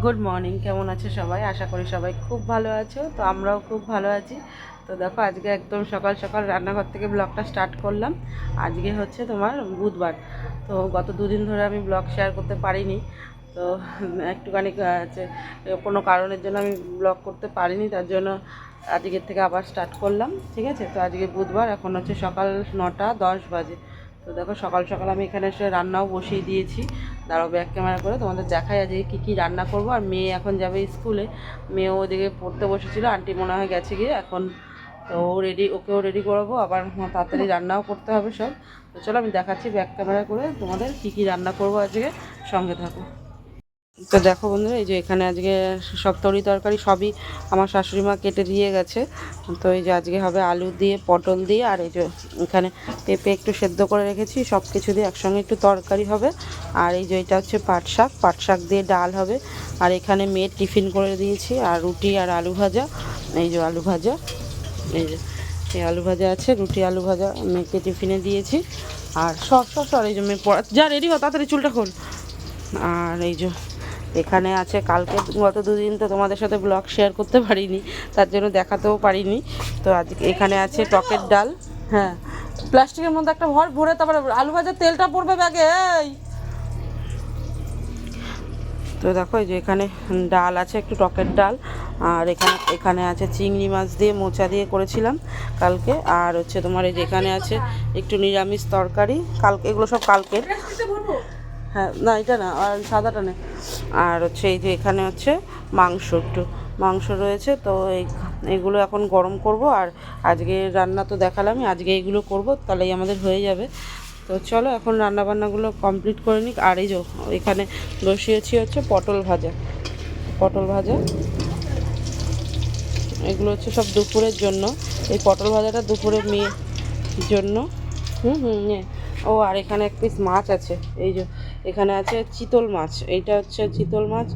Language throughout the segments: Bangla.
গুড মর্নিং, কেমন আছো সবাই? আশা করি সবাই খুব ভালো আছো। তো আমরাও খুব ভালো আছি। তো দেখো, আজকে একদম সকাল সকাল রান্নাঘর থেকে ব্লগটা স্টার্ট করলাম। আজকে হচ্ছে তোমার বুধবার। তো গত দুদিন ধরে আমি ব্লগ শেয়ার করতে পারিনি। তো একটুখানি হচ্ছে কোনো কারণের জন্য আমি ব্লগ করতে পারিনি, তার জন্য আজকের থেকে আবার স্টার্ট করলাম। ঠিক আছে, তো আজকে বুধবার, এখন হচ্ছে সকাল 9:10 বাজে। তো দেখো, সকাল সকাল আমি এখানে এসে রান্নাও বসিয়ে দিয়েছি। দাঁড়াও, ব্যাক ক্যামেরা করে তোমাদের দেখাই আজকে কী কী রান্না করবো। আর মেয়ে এখন যাবে স্কুলে, মেয়েও ওদিকে পড়তে বসেছিল, আন্টি মনে হয় গেছে গিয়ে এখন। তো ওকেও রেডি করাবো, আবার তাড়াতাড়ি রান্নাও করতে হবে সব। তো চলো আমি দেখাচ্ছি ব্যাক ক্যামেরা করে তোমাদের কী কী রান্না করবো আজকে, সঙ্গে থাকো। তো দেখো বন্ধুরা, এই যে এখানে আজকে সব তরকারি সবই আমার শাশুড়ি মা কেটে দিয়ে গেছে। তো এই যে আজকে হবে আলু দিয়ে, পটল দিয়ে, আর এই যে এখানে পেঁপে একটু সেদ্ধ করে রেখেছি, সব কিছু দিয়ে একসঙ্গে একটু তরকারি হবে। আর এই যে এটা হচ্ছে পাট শাক দিয়ে ডাল হবে। আর এখানে মেয়ের টিফিন করে দিয়েছি, আর রুটি আর আলু ভাজা। এই যে আলু ভাজা, এই যে এই আলু ভাজা আছে, রুটি আলু ভাজা মেয়েকে টিফিনে দিয়েছি। আর সর এই যে মেয়ে পড়া, যা রেডি হ তাড়াতাড়ি, চুলটা খোল। আর এই যে এখানে আছে, কালকে গত দুদিন তো তোমাদের সাথে ব্লগ শেয়ার করতে পারিনি, তার জন্য দেখাতেও পারিনি। তো আজকে এখানে আছে টকের ডাল। হ্যাঁ, প্লাস্টিকের মধ্যে একটা ভরে তারপরে আলু ভাজার তেলটা পড়বে ব্যাগে। এই তো দেখো, এই যে এখানে ডাল আছে, একটু টকের ডাল। আর এখানে আছে চিংড়ি মাছ দিয়ে মোচা দিয়ে করেছিলাম কালকে। আর হচ্ছে তোমার এই যে এখানে আছে একটু নিরামিষ তরকারি, কালকে এগুলো সব কালকের। হ্যাঁ, না এটা না, আর সাদাটা নেই। আর হচ্ছে এই যে এখানে হচ্ছে একটু মাংস রয়েছে। তো এইগুলো এখন গরম করব। আর আজকে রান্না তো দেখালামই, আজকে এইগুলো করব, তাহলেই আমাদের হয়ে যাবে। তো চলো এখন রান্নাবান্নাগুলো কমপ্লিট করে নিই। আর এই যে এখানে বসিয়েছি হচ্ছে পটল ভাজা। এগুলো হচ্ছে সব দুপুরের জন্য। এই পটল ভাজাটা দুপুরে মেয়ের জন্য। ও, আর এখানে এক পিস মাছ আছে, এই যে এখানে আছে চিতল মাছ। এইটা হচ্ছে চিতল মাছ,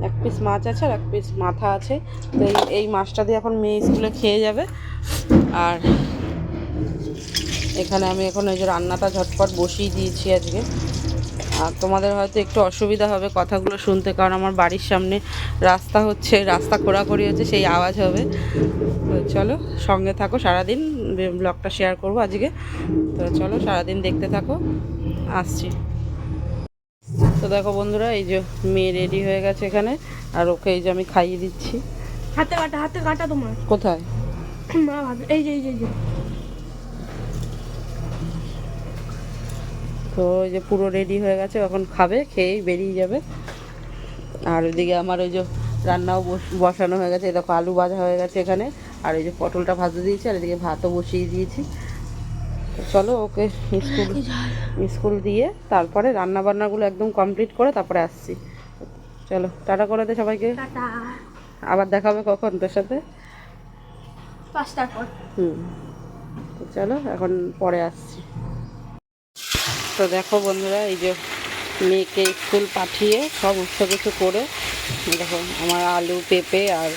এক পিস মাছ আছে, আর এক পিস মাথা আছে। তো এই মাছটা দিয়ে এখন মেয়ে স্কুলে খেয়ে যাবে। আর এখানে আমি এখন এই যে রান্নাটা ঝটপট বসিয়ে দিয়েছি আজকে। আর তোমাদের হয়তো একটু অসুবিধা হবে কথাগুলো শুনতে, কারণ আমার বাড়ির সামনে রাস্তা খোঁড়াখড়ি হচ্ছে, সেই আওয়াজ হবে। তো চলো সঙ্গে থাকো, সারাদিন ব্লগটা শেয়ার করবো আজকে। তো চলো সারাদিন দেখতে থাকো, আসছি। তো দেখো বন্ধুরা, এই যে মেয়ে রেডি হয়ে গেছে এখানে, আর ওকে এই যে আমি খাইয়ে দিচ্ছি। হাতে কাটা তোমার কোথায়? এই যে তো ওই যে পুরো রেডি হয়ে গেছে, এখন খাবে, খেয়েই বেরিয়ে যাবে। আর ওইদিকে আমার ওই যে রান্নাও বসানো হয়ে গেছে, দেখো আলু ভাজা হয়ে গেছে এখানে। আর এই যে পটলটা ভাজতে দিয়েছি, আর এদিকে ভাতও বসিয়ে দিয়েছি। চলো ওকে স্কুল দিয়ে তারপরে রান্না বান্নাগুলো একদম কমপ্লিট করে তারপরে আসছি। চলো টাটা করে দে সবাইকে। আবার দেখাবে কখন তোর সাথে? 5টার পর। তো চলো এখন পরে আসছি। তো দেখো বন্ধুরা, এই যে মেয়েকে স্কুল পাঠিয়ে সমস্ত কিছু করে, দেখো আমার আলু পেঁপে আর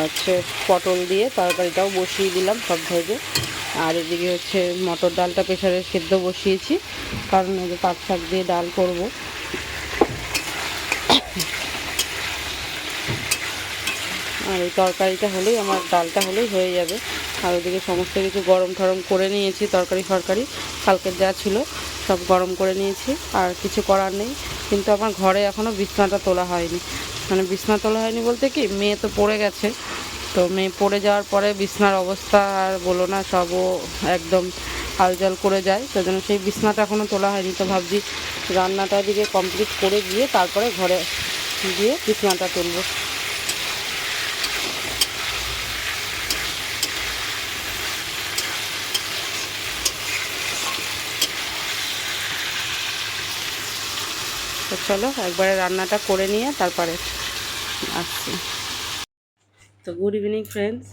হচ্ছে পটল দিয়ে তরকারিটাও বসিয়ে দিলাম সব ভেজে। আর এদিকে হচ্ছে মটর ডালটা প্রেসারে সেদ্ধ বসিয়েছি, কারণ এই যে পাট শাক দিয়ে ডাল করব। আর এই তরকারিটা হলেই, আমার ডালটা হলেই হয়ে যাবে। আর ওদিকে সমস্ত কিছু গরম ঠরম করে নিয়েছি, তরকারি কালকের যা ছিল সব গরম করে নিয়েছি, আর কিছু করার নেই। কিন্তু আমার ঘরে এখনও বিছনাটা তোলা হয়নি। মানে বিছনা তোলা হয়নি বলতে কি, মেয়ে তো পড়ে গেছে। তো মেয়ে পড়ে যাওয়ার পরে বিছনার অবস্থা আর বলো না, সবও একদম হালজাল করে যায়। সেই জন্য সেই বিছনাটা এখনও তোলা হয়নি। তো ভাবছি রান্নাটা দিকে কমপ্লিট করে গিয়ে তারপরে ঘরে গিয়ে বিছনাটা তুলবো। তো চলো একবারে রান্নাটা করে নিয়ে তারপরে আসছি। তো গুড ইভিনিং ফ্রেন্ডস।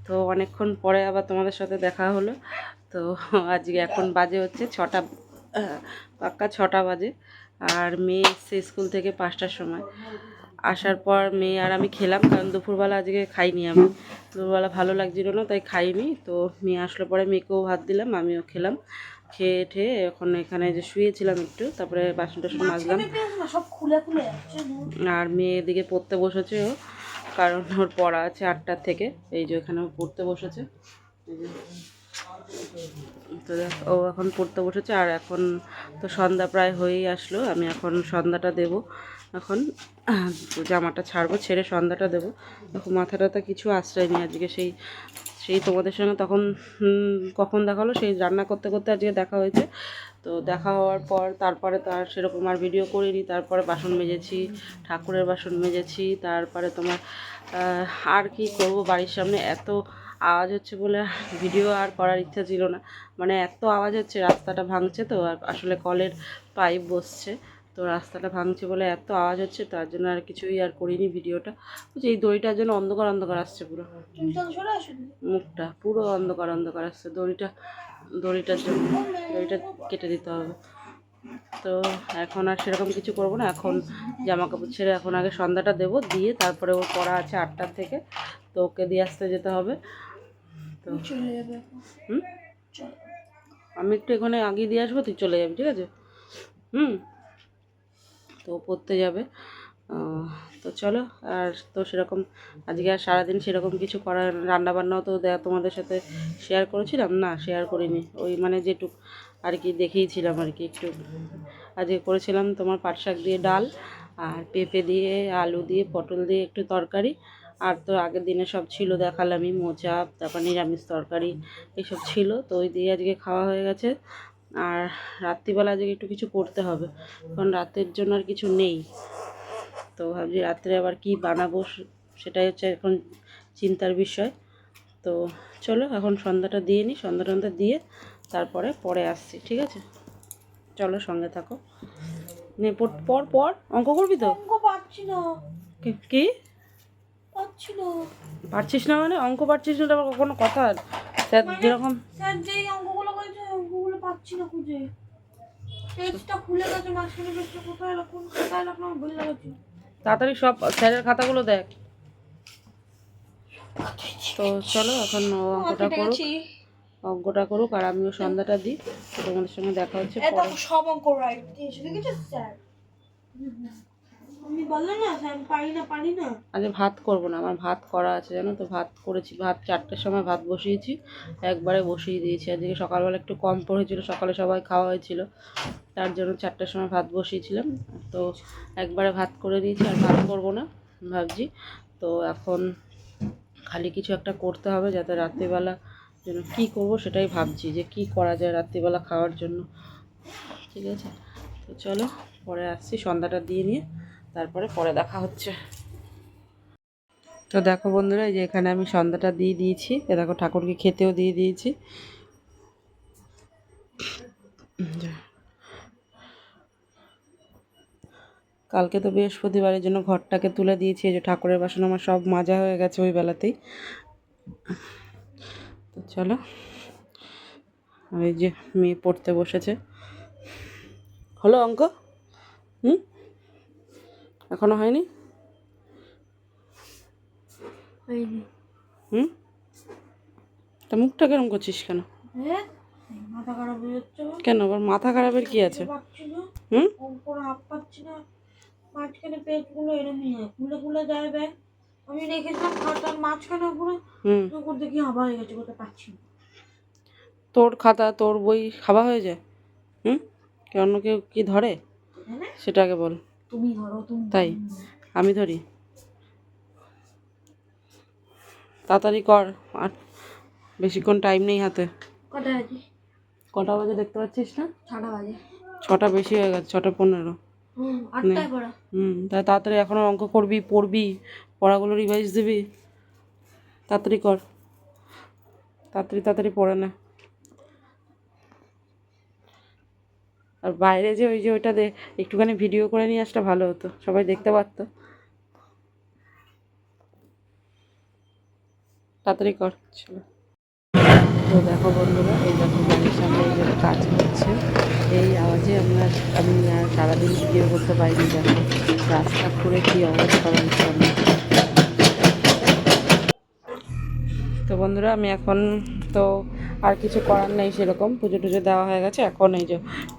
তো অনেকক্ষণ পরে আবার তোমাদের সাথে দেখা হলো। তো আজকে এখন বাজে হচ্ছে 6টা, পাক্কা 6টা বাজে। আর মেয়ে এসছে স্কুল থেকে 5টার সময়। আসার পর মেয়ে আর আমি খেলাম, কারণ দুপুরবেলা আজকে খাইনি, আমি দুপুরবেলা ভালো লাগছিল না তাই খাইনি। তো মেয়ে আসলো পরে মেয়েকেও ভাত দিলাম, আমিও খেলাম। খেয়ে ঠেয়ে এখন এখানে যে শুয়েছিলাম একটু, তারপরে বাসন টাসন মাজলাম। সব খুলে খুলে আর মেয়ে এদিকে পড়তে বসেছে ও, কারণ ওর পড়া আছে 8টার থেকে। এই যে এখানে ও পড়তে বসেছে, এই যে। তো দেখ ও এখন পড়তে বসেছে। আর এখন তো সন্ধ্যা প্রায় হয়েই আসলো, আমি এখন সন্ধ্যাটা দেব। এখন জামাটা ছাড়বো, ছেড়ে সন্ধ্যাটা দেবো। এখন মাথা টাথা কিছু আশ্রয় নিই আজকে, সেই সেই তোমাদের সঙ্গে তখন কখন দেখা হলো, সেই রান্না করতে করতে আজকে দেখা হয়েছে। তো দেখা হওয়ার পর তারপরে তো আর সেরকম আর ভিডিও করিনি। তারপরে বাসন মেজেছি, ঠাকুরের বাসন মেজেছি। তারপরে তোমার আর কি করব, বাড়ির সামনে এত আওয়াজ হচ্ছে বলে ভিডিও আর করার ইচ্ছা ছিল না। মানে এত আওয়াজ হচ্ছে, রাস্তাটা ভাঙছে তো, আর আসলে কলের পাইপ বসছে, তো রাস্তাটা ভাঙছে বলে এত আওয়াজ হচ্ছে, তার জন্য আর কিছুই আর করিনি ভিডিওটা। বুঝছি এই দড়িটার জন্য অন্ধকার অন্ধকার আসছে, পুরো মুখটা পুরো অন্ধকার অন্ধকার আসছে। দড়িটার জন্য দড়িটা কেটে দিতে হবে। তো এখন আর সেরকম কিছু করব না, এখন জামা কাপড় ছেড়ে এখন আগে সন্ধ্যাটা দেবো, দিয়ে তারপরে ওর পড়া আছে 8টার থেকে, তো ওকে দিয়ে আসতে যেতে হবে। তো হুম, আমি একটু এখানে আগে দিয়ে আসবো, তুই চলে যাবি, ঠিক আছে? তো পড়তে যাবে। তো চলো। আর তো সেরকম আজকে আর সারাদিন সেরকম কিছু করার, রান্নাবান্নাও তো তোমাদের সাথে শেয়ার করেছিলাম না, শেয়ার করিনি। ওই মানে যেটুক আর কি দেখিয়েছিলাম আর কি একটু। আজকে করেছিলাম তোমার পাট শাক দিয়ে ডাল, আর পেঁপে দিয়ে, আলু দিয়ে, পটল দিয়ে একটু তরকারি। আর তো আগের দিনে সব ছিল দেখালামই, মোচা, তারপর নিরামিষ তরকারি এইসব ছিল, তো ওই দিয়ে আজকে খাওয়া হয়ে গেছে। আর রাত্রিবেলা আজকে একটু কিছু করতে হবে, কারণ রাতের জন্য আর কিছু নেই। তো ভাবছি রাত্রে আবার কি বানাবো, সেটাই হচ্ছে এখন চিন্তার বিষয়। তো চলো এখন সন্ধ্যাটা দিয়ে নিই, সন্ধ্যা দিয়ে তারপরে পরে আসছি, ঠিক আছে? চলো সঙ্গে থাকো। নে পর পর অঙ্ক করবি তো? পাচ্ছি না। কি পাচ্ছি না? পারছিস না মানে? অঙ্ক পারছিস না আবার কোনো কথা? স্যার যেরকম স্যার যেই অঙ্কগুলো করেছে অঙ্কগুলো পাচ্ছি না খুঁজে। পেজটা খুলে গেছে, মাঝখানে পেজটা কোথায় রাখুন, কোথায় রাখলাম ভুলে গেছি। তাড়াতাড়ি সব স্যারের খাতাগুলো দেখ। তো চলো এখন ও অঙ্কটা করুক আর আমিও সন্ধ্যাটা দিই। তো তোমাদের সঙ্গে দেখা হচ্ছে পরে। সব অঙ্ক রাইট দিয়েছে, দেখেছো স্যার? আমি বললাম না স্যার পারি না। আজ ভাত করব না, আমার ভাত করা আছে জানো তো। ভাত করেছি, ভাত 4টার সময় ভাত বসিয়েছি, একবারে বসিয়ে দিয়েছি। আজকে সকালবেলা একটু কম পড়েছিল, সকালে সবাই খাওয়া হয়েছিল, তার জন্য 4টার সময় ভাত বসিয়েছিলাম। তো একবারে ভাত করে দিয়েছি, আর ভাত করব না ভাবছি। তো এখন খালি কিছু একটা করতে হবে, যাতে রাত্রিবেলা যেন কী করবো সেটাই ভাবছি, যে কি করা যায় রাত্রিবেলা খাওয়ার জন্য, ঠিক আছে? তো চলো পরে আসছি, সন্ধ্যাটা দিয়ে নিয়ে তারপরে পরে দেখা হচ্ছে। তো দেখো বন্ধুরা, এই যে এখানে আমি সন্ধ্যাটা দিয়ে দিয়েছি, এ দেখো ঠাকুরকে খেতেও দিয়ে দিয়েছি। কালকে তো বৃহস্পতিবারের জন্য ঘরটাকে তুলে দিয়েছি, এই যে ঠাকুরের বাসন আমার সব মাজা হয়ে গেছে ওই বেলাতেই। তো চলো, এই যে মেয়ে পড়তে বসেছে। হলো অঙ্ক? এখনো হয়নি? তা মুখটা কেরম করছিস কেন? মাথা খারাপ হয়ে যাচ্ছে। কেন আবার মাথা খারাপের কি আছে? হাত পাচ্ছি না, মাঝখানে পেজগুলো এরমই হয়, খুলে খুলে যায় ব্যাগ। আমি রেখেছিলাম খাতার মাঝখানে পুরো, তখন দেখি হাবা হয়ে গেছে, কোথায় পাচ্ছি না। তোর খাতা তোর বই খাওয়া হয়ে যায়? কে অন্য কেউ কি ধরে সেটাকে বল। তুমি ধরো, তুমি। তাই আমি ধরি? তাড়াতাড়ি কর, আর বেশিক্ষণ টাইম নেই হাতে। কটা বাজে দেখতে পাচ্ছিস না? 6টা বাজে। 6টা বেশি হয়ে গেছে, 6:15। 8টায় পড়া। তাই তাড়াতাড়ি এখনও অঙ্ক করবি, পড়বি, পড়াগুলো রিভাইজ দিবি, তাড়াতাড়ি কর, তাড়াতাড়ি পড়ে না। আর বাইরে যে ওই যে ওইটা একটুখানি ভিডিও করে নিয়ে আসলে ভালো হতো, সবাই দেখতে পারতো। তাড়াতাড়ি কর, চলো। তো দেখো বন্ধুরা, এই দেখো বাড়ির সামনে এই যে কাজ হচ্ছে, এই আওয়াজে আমি আর সারাদিন ভিডিও করতে পারিনি। দেখো রাস্তা করে কী অবস্থা বাড়ির সামনে। তো বন্ধুরা, আমি এখন তো আর কিছু করার নেই সেরকম, পুজো টুজো দেওয়া হয়ে গেছে। এখন এই যে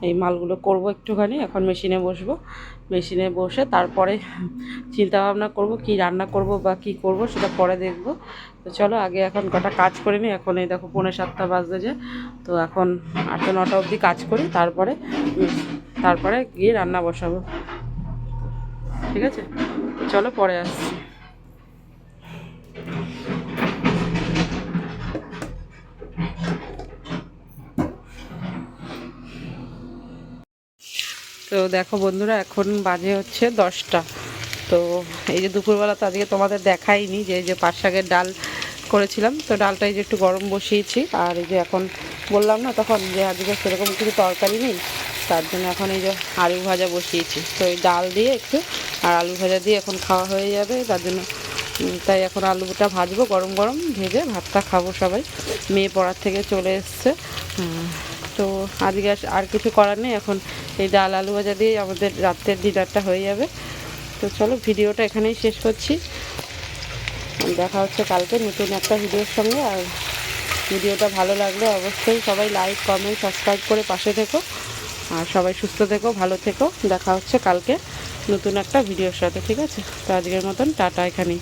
এই মালগুলো করব একটুখানি, এখন মেশিনে বসবো, মেশিনে বসে তারপরে চিন্তা ভাবনা করব কি রান্না করব বা কি করব সেটা পরে দেখব। তো চলো আগে এখন কটা কাজ করে নিই। এখন এই দেখো 6:45 বাজতে যায়, তো এখন 8-9টা অবধি কাজ করি, তারপরে গিয়ে রান্না বসাবো, ঠিক আছে? তো চলো পরে আসছি। তো দেখো বন্ধুরা, এখন বাজে হচ্ছে 10টা। তো এই যে দুপুরবেলা তো আজকে তোমাদের দেখাইনি যে এই যে পাট শাকের ডাল করেছিলাম, তো ডালটা এই যে একটু গরম বসিয়েছি। আর এই যে এখন বললাম না তখন যে আজকে সেরকম কিছু তরকারি নেই, তার জন্য এখন এই যে আলু ভাজা বসিয়েছি। তো এই ডাল দিয়ে একটু আর আলু ভাজা দিয়ে এখন খাওয়া হয়ে যাবে, তার জন্য তাই এখন আলুটা ভাজবো, গরম গরম ভেজে ভাতটা খাবো সবাই। মেয়ে পড়ার থেকে চলে এসছে, তো আজকে আর কিছু করার নেই। এখন এই ডাল আলু ভাজা দিয়ে আমাদের রাত্রের ডিনারটা হয়ে যাবে। তো চলো ভিডিওটা এখানেই শেষ করছি, দেখা হচ্ছে কালকে নতুন একটা ভিডিওর সঙ্গে। আর ভিডিওটা ভালো লাগলে অবশ্যই সবাই লাইক কমেন্ট সাবস্ক্রাইব করে পাশে থেকো, আর সবাই সুস্থ থেকো, ভালো থেকো। দেখা হচ্ছে কালকে নতুন একটা ভিডিওর সাথে, ঠিক আছে? তো আজকের মতন টাটা এখানেই।